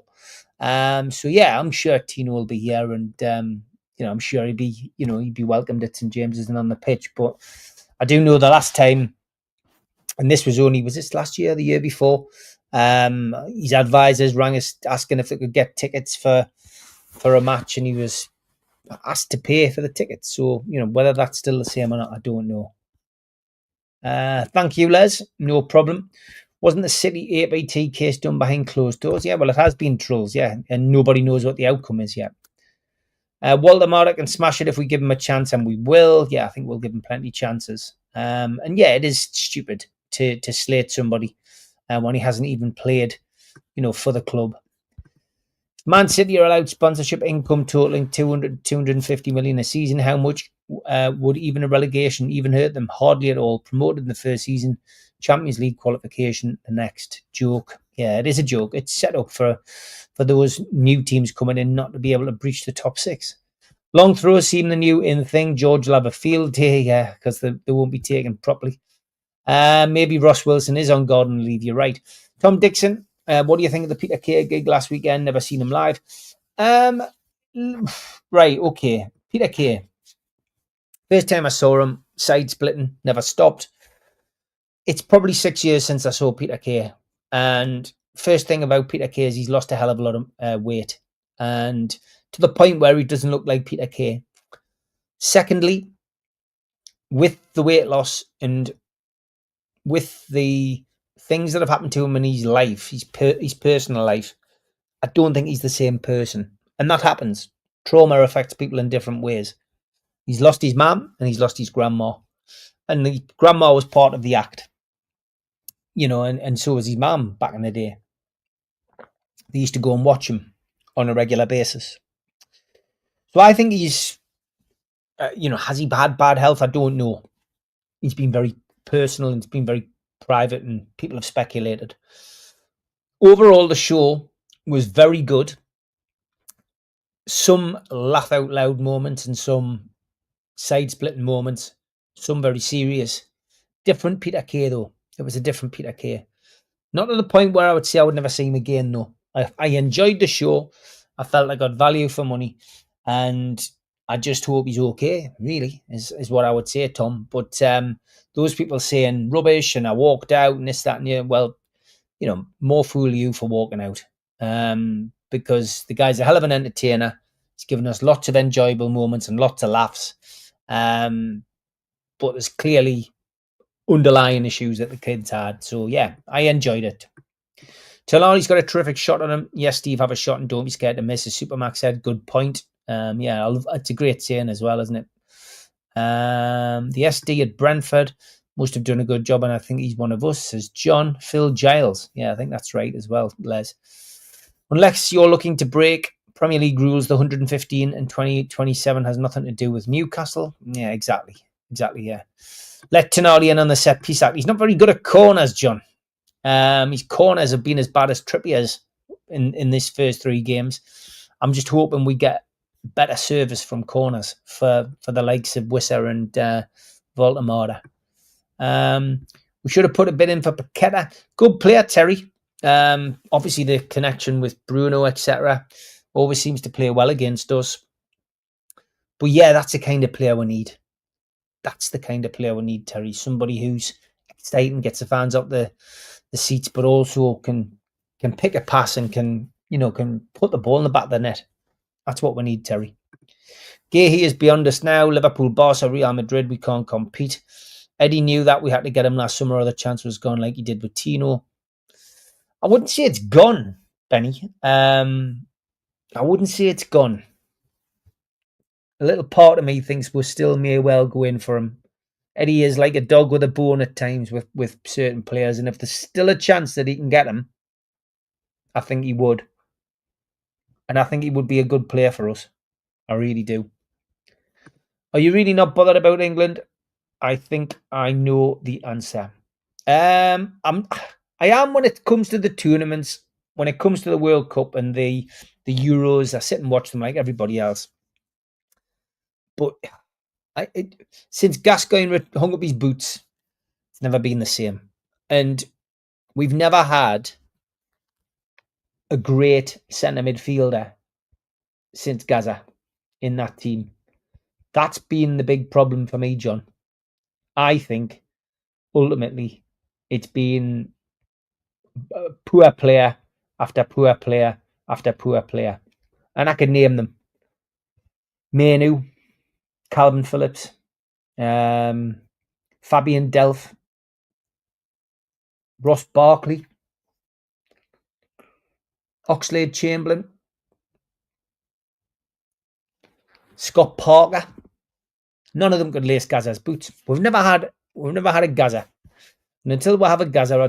So yeah, I'm sure Tino will be here, and I'm sure he'd be welcomed at St James's and on the pitch. But I do know the last time, and was this last year, the year before? His advisors rang us asking if they could get tickets for a match, and he was asked to pay for the tickets. So, whether that's still the same or not, I don't know. Thank you, Les. No problem. Wasn't the City APT case done behind closed doors? Yeah, well, it has been trolls, yeah, and nobody knows what the outcome is yet. Walter Marder can smash it if we give him a chance, and we will. Yeah, I think we'll give him plenty of chances. And yeah, it is stupid to slate somebody when he hasn't even played, for the club. Man City are allowed sponsorship income totaling 250 million a season. How much would even a relegation even hurt them? Hardly at all. Promoted in the first season, Champions League qualification the next. Joke. Yeah, it is a joke. It's set up for those new teams coming in not to be able to breach the top 6. Long throws seem the new in thing. George will have a field day, yeah, because they won't be taken properly. Maybe Ross Wilson is on garden leave. You're right. Tom Dixon. What do you think of the Peter Kay gig last weekend? Never seen him live. Right, okay. Peter Kay. First time I saw him, side splitting, never stopped. It's probably 6 years since I saw Peter Kay. And first thing about Peter Kay is he's lost a hell of a lot of weight. And to the point where he doesn't look like Peter Kay. Secondly, with the weight loss and with the things that have happened to him in his life, his personal life, I don't think he's the same person. And that happens. Trauma affects people in different ways. He's lost his mum and he's lost his grandma. And the grandma was part of the act, and so was his mum back in the day. They used to go and watch him on a regular basis. So I think he's, has he had bad health? I don't know. He's been very personal and it's been very private and people have speculated. Overall, the show was very good. Some laugh out loud moments and some side splitting moments, some very serious. Different Peter Kay, though. It was a different Peter Kay. Not to the point where I would say I would never see him again, though. I enjoyed the show. I felt I got value for money. And I just hope he's okay, really, is what I would say, Tom. But those people saying rubbish and I walked out and this, that, and yeah, well, more fool you for walking out. Because the guy's a hell of an entertainer. He's given us lots of enjoyable moments and lots of laughs. But there's clearly underlying issues that the kids had. So, yeah, I enjoyed it. Tonali's got a terrific shot on him. Yes, Steve, have a shot and don't be scared to miss, as Supermax said. Good point. It's a great saying as well, isn't it? The SD at Brentford must have done a good job, and I think he's one of us, says John Phil Giles. Yeah, I think that's right as well, Les. Unless you're looking to break Premier League rules, the 115 and 2027 has nothing to do with Newcastle. Yeah, exactly, yeah. Let Tonali in on the set piece act. He's not very good at corners, John. His corners have been as bad as Trippier's in this first 3 games. I'm just hoping we get better service from corners for the likes of Wisser and Voltamada. We should have put a bid in for Paqueta. Good player, Terry. Obviously, the connection with Bruno, etc., always seems to play well against us. But yeah, that's the kind of player we need. That's the kind of player we need, Terry. Somebody who's exciting, gets the fans up the seats, but also can pick a pass and can put the ball in the back of the net. That's what we need, Terry. Guehi is beyond us now. Liverpool, Barca, Real Madrid, we can't compete. Eddie knew that we had to get him last summer or the chance was gone like he did with Tino. I wouldn't say it's gone, Benny. I wouldn't say it's gone. A little part of me thinks we still may well go in for him. Eddie is like a dog with a bone at times with certain players, and if there's still a chance that he can get him, I think he would. And I think he would be a good player for us. I really do. Are you really not bothered about England? I think I know the answer. I am when it comes to the tournaments, when it comes to the World Cup and the Euros. I sit and watch them like everybody else. But since Gascoigne hung up his boots, it's never been the same. And we've never had a great centre midfielder since Gaza in that team. That's been the big problem for me, John. I think ultimately it's been poor player after poor player after poor player. And I can name them. Manu, Calvin Phillips, Fabian Delph, Ross Barkley, Oxlade Chamberlain, Scott Parker. None of them could lace Gaza's boots. We've never had a Gaza. And until we have a Gaza, I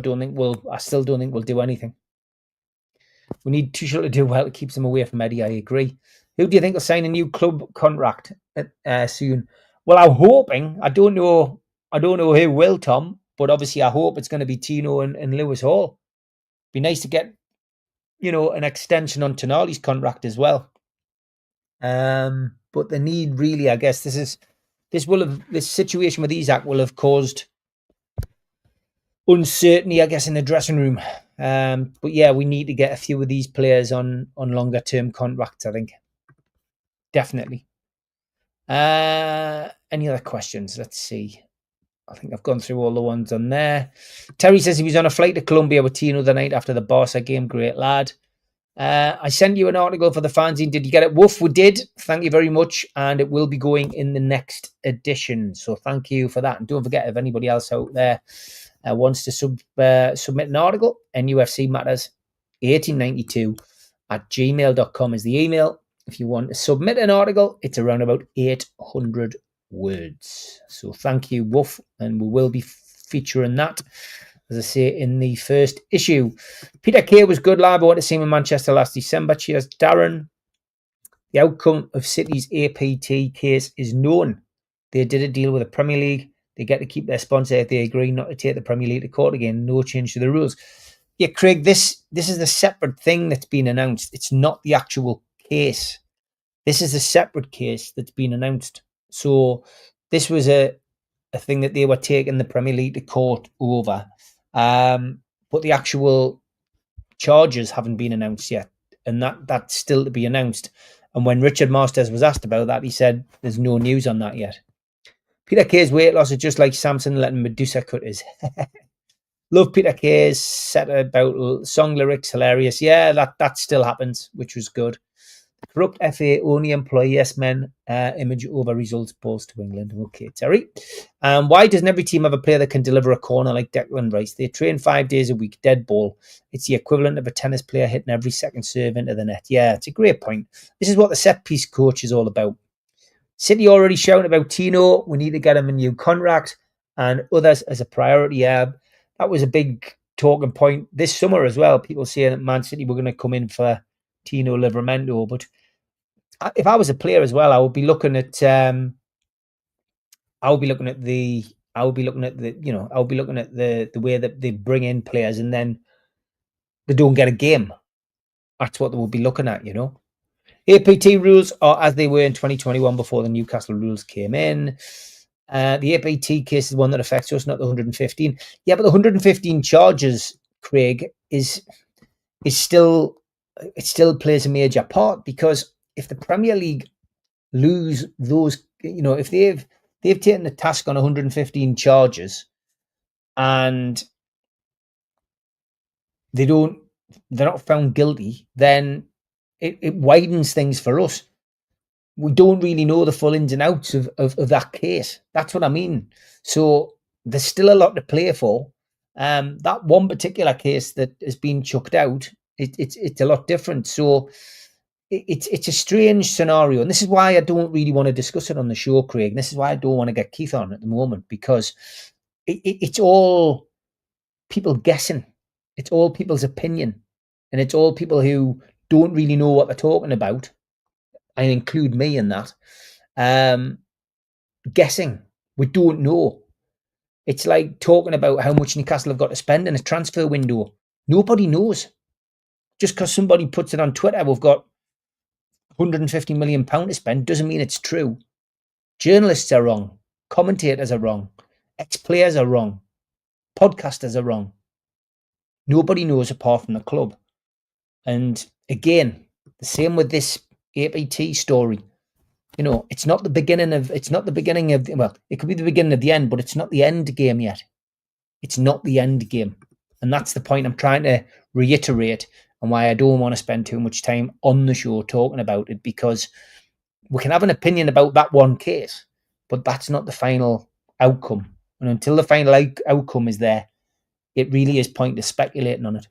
still don't think we'll do anything. We need Tuchel to do well to keep them away from Eddie. I agree. Who do you think will sign a new club contract soon? Well, I'm hoping. I don't know who will, Tom, but obviously I hope it's going to be Tino and Lewis Hall. Be nice to get, an extension on Tonali's contract as well. But the need really, I guess, this situation with Isaac will have caused uncertainty, I guess, in the dressing room. But yeah, we need to get a few of these players on longer term contracts, I think. Definitely. Any other questions? Let's see. I think I've gone through all the ones on there. Terry says he was on a flight to Colombia with Tino the night after the Barca game. Great lad. I sent you an article for the fanzine. Did you get it? Woof, we did. Thank you very much. And it will be going in the next edition. So thank you for that. And don't forget, if anybody else out there wants to submit an article, NUFC Matters 1892 at gmail.com is the email. If you want to submit an article, it's around about 800 words. So thank you, Woof. And we will be featuring that, as I say, in the first issue. Peter Kay was good, lad. I went to see him in Manchester last December. Cheers, Darren. The outcome of City's APT case is known. They did a deal with the Premier League. They get to keep their sponsor if they agree not to take the Premier League to court again. No change to the rules. Yeah, Craig, this is the separate thing that's been announced. It's not the actual case. This is a separate case that's been announced. So this was a thing that they were taking the Premier League to court over. But the actual charges haven't been announced yet. And that's still to be announced. And when Richard Masters was asked about that, he said there's no news on that yet. Peter Kay's weight loss is just like Samson letting Medusa cut his. Love Peter Kay's set about song lyrics, hilarious. Yeah, that still happens, which was good. Corrupt FA only employ yes men image over results balls to England. Okay, Terry. Why doesn't every team have a player that can deliver a corner like Declan Rice? They train 5 days a week, dead ball. It's the equivalent of a tennis player hitting every second serve into the net. Yeah, it's a great point. This is what the set piece coach is all about. City already shouting about Tino. We need to get him a new contract and others as a priority. Yeah, that was a big talking point this summer as well. People saying that Man City were going to come in for Tino Livermento, but if I was a player as well, I would be looking at the way that they bring in players and then they don't get a game. That's what they would be looking at, you know. APT rules are as they were in 2021 before the Newcastle rules came in. The APT case is one that affects us, not the 115. Yeah, but the 115 charges, Craig, is still, it still plays a major part, because if the Premier League lose those, you know, if they've taken the task on 115 charges and they're not found guilty, then it widens things for us. We don't really know the full ins and outs of that case. That's what I mean. So there's still a lot to play for. That one particular case that has been chucked out, it's a lot different. So it's a strange scenario, and this is why I don't really want to discuss it on the show, Craig. And this is why I don't want to get Keith on at the moment, because it's all people guessing. It's all people's opinion, and it's all people who don't really know what they're talking about. I include me in that. Guessing. We don't know. It's like talking about how much Newcastle have got to spend in a transfer window. Nobody knows. Just because somebody puts it on Twitter, we've got £150 million to spend, doesn't mean it's true. Journalists are wrong. Commentators are wrong. Ex-players are wrong. Podcasters are wrong. Nobody knows apart from the club. And again, the same with this APT story. You know, it's not the beginning of, well, it could be the beginning of the end, but it's not the end game yet. It's not the end game. And that's the point I'm trying to reiterate, and why I don't want to spend too much time on the show talking about it, because we can have an opinion about that one case, but that's not the final outcome. And until the final outcome is there, it really is pointless speculating on it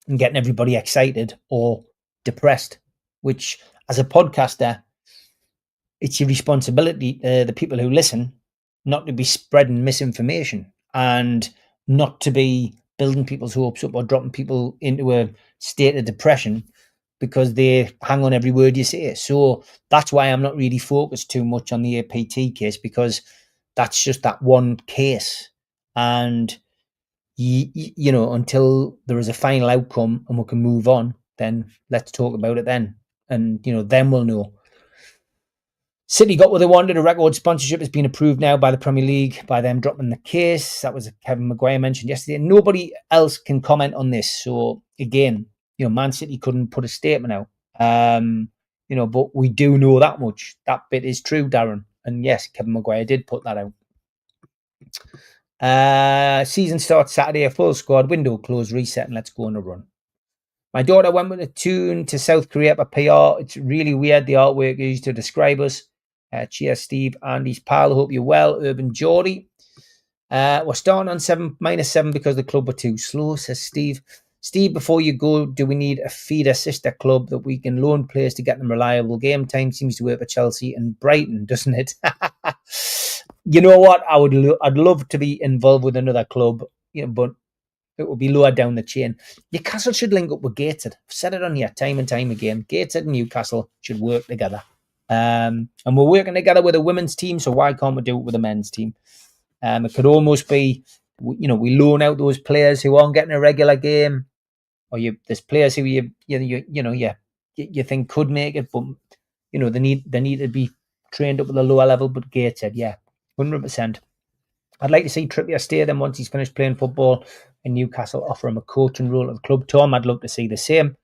and getting everybody excited or depressed, which, as a podcaster, it's your responsibility, the people who listen, not to be spreading misinformation and not to be building people's hopes up or dropping people into a state of depression because they hang on every word you say. So that's why I'm not really focused too much on the APT case, because that's just that one case. And, you know, until there is a final outcome and we can move on, then let's talk about it then. And, you know, then we'll know. City got what they wanted. A record sponsorship has been approved now by the Premier League, by them dropping the case. That was Kevin Maguire mentioned yesterday. Nobody else can comment on this. So again, you know, Man City couldn't put a statement out. You know, but we do know that much. That bit is true, Darren. And yes, Kevin Maguire did put that out. Season starts Saturday, a full squad, window closed, reset, and let's go on a run. My daughter went with a tune to South Korea for PR. It's really weird, the artwork used to describe us. Cheers, Steve. Andy's pal. Hope you're well. Urban Geordie. We're starting on -7 because the club were too slow, says Steve. Steve, before you go, do we need a feeder sister club that we can loan players to get them reliable game time? Seems to work for Chelsea and Brighton, doesn't it? You know what? I'd love to be involved with another club, but it would be lower down the chain. Newcastle should link up with Gateshead. I've said it on here time and time again. Gateshead and Newcastle should work together. And we're working together with a women's team, so why can't we do it with a men's team? It could almost be, we loan out those players who aren't getting a regular game, or there's players who you think could make it, but they need to be trained up at the lower level. But Gateshead, 100%. I'd like to see Trippier stay. Then once he's finished playing football, and Newcastle offer him a coaching role at the club. Tom, I'd love to see the same.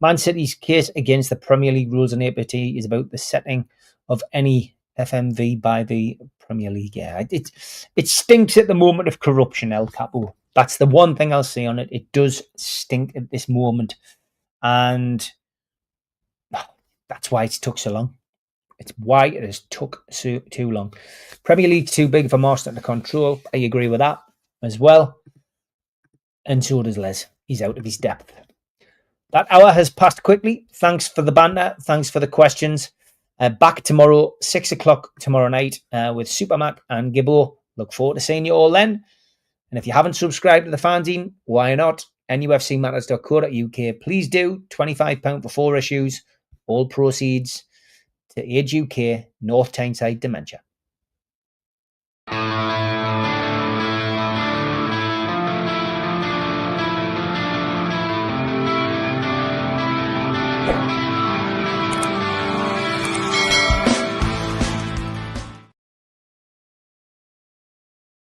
Man City's case against the Premier League rules and APT is about the setting of any FMV by the Premier League. Yeah, it stinks at the moment of corruption, El Capo. That's the one thing I'll say on it. It does stink at this moment. And that's why it's took so long. It's why it has took so too long. Premier League's too big for Marston to control. I agree with that as well. And so does Les. He's out of his depth. That hour has passed quickly. Thanks for the banter. Thanks for the questions. Back tomorrow, 6 o'clock tomorrow night with Supermac and Gibbo. Look forward to seeing you all then. And if you haven't subscribed to the Fanzine, why not? nufcmatterspodcast.co.uk. Please do. £25 for 4 issues. All proceeds to Age UK North Tyneside Dementia.